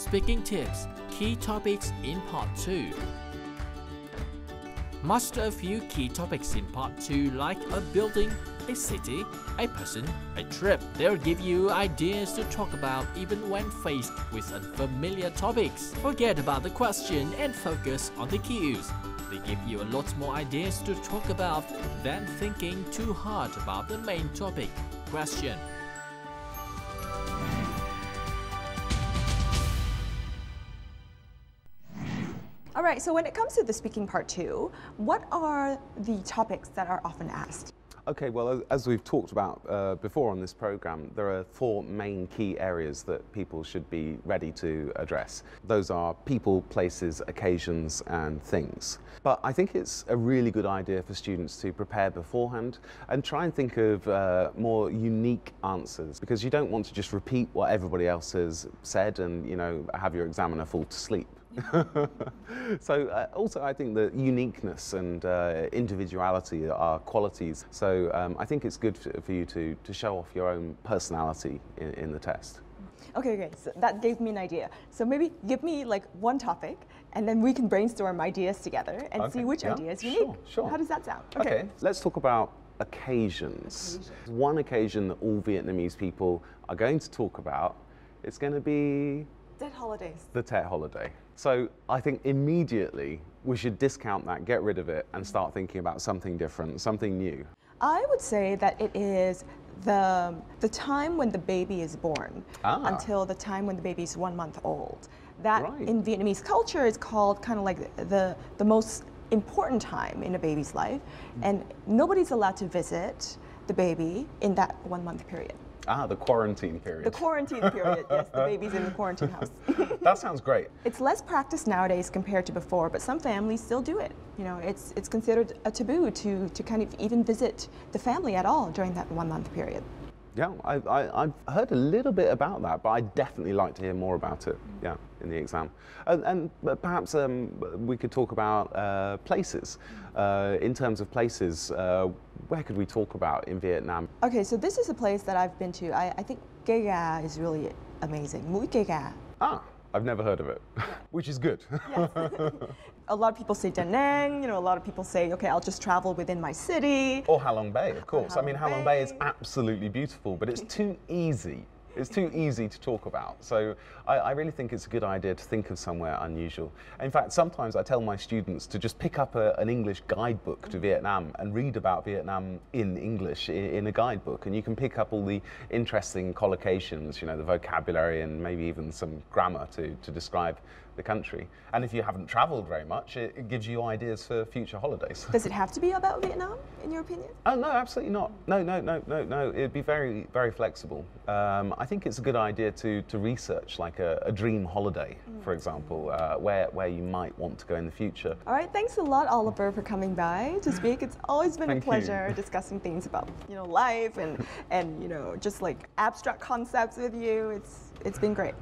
speaking tips, key topics in part 2. Master a few key topics in part 2 like a building, a city, a person, a trip. They'll give you ideas to talk about even when faced with unfamiliar topics. Forget about the question and focus on the cues. They give you a lot more ideas to talk about than thinking too hard about the main topic. Question. All right, so when it comes to the speaking part 2, what are the topics that are often asked? Okay, well, as we've talked about before on this program, there are 4 main key areas that people should be ready to address. Those are people, places, occasions, and things. But I think it's a really good idea for students to prepare beforehand and try and think of more unique answers, because you don't want to just repeat what everybody else has said and, have your examiner fall to sleep. So also I think that uniqueness and individuality are qualities, so I think it's good for you to show off your own personality in the test. Okay, so that gave me an idea. So maybe give me like one topic and then we can brainstorm ideas together and see which idea is unique. Sure. How does that sound? Okay, let's talk about occasions. One occasion that all Vietnamese people are going to talk about, it's going to be Tet holidays. The Tet holiday. So I think immediately we should discount that, get rid of it, and start thinking about something different, something new. I would say that it is the time when the baby is born until the time when the baby is 1 month old. That in Vietnamese culture is called kind of like the most important time in a baby's life, and nobody's allowed to visit the baby in that 1 month period. The quarantine period. The quarantine period, yes, the baby's in the quarantine house. That sounds great. It's less practiced nowadays compared to before, but some families still do it. It's considered a taboo to kind of even visit the family at all during that 1 month period. Yeah, I've heard a little bit about that, but I'd definitely like to hear more about it, in the exam. And perhaps we could talk about places. In terms of places, where could we talk about in Vietnam? Okay, so this is a place that I've been to. I think Cây Gà is really amazing. Mũi Cây Gà. I've never heard of it, which is good. Yes. A lot of people say Da Nang, a lot of people say, okay, I'll just travel within my city. Or Ha Long Bay, of course. I mean, Ha Long Bay is absolutely beautiful, but it's too easy. It's too easy to talk about. So I really think it's a good idea to think of somewhere unusual. In fact, sometimes I tell my students to just pick up an English guidebook to Vietnam and read about Vietnam in English in a guidebook. And you can pick up all the interesting collocations, the vocabulary and maybe even some grammar to describe the country. And if you haven't traveled very much, it gives you ideas for future holidays. Does it have to be about Vietnam, in your opinion? Oh, no, absolutely not. No. It'd be very, very flexible. I think it's a good idea to research like a dream holiday, for example, where you might want to go in the future. All right, thanks a lot, Oliver, for coming by to speak. It's always been a pleasure discussing things about, life and just like abstract concepts with you. It's been great.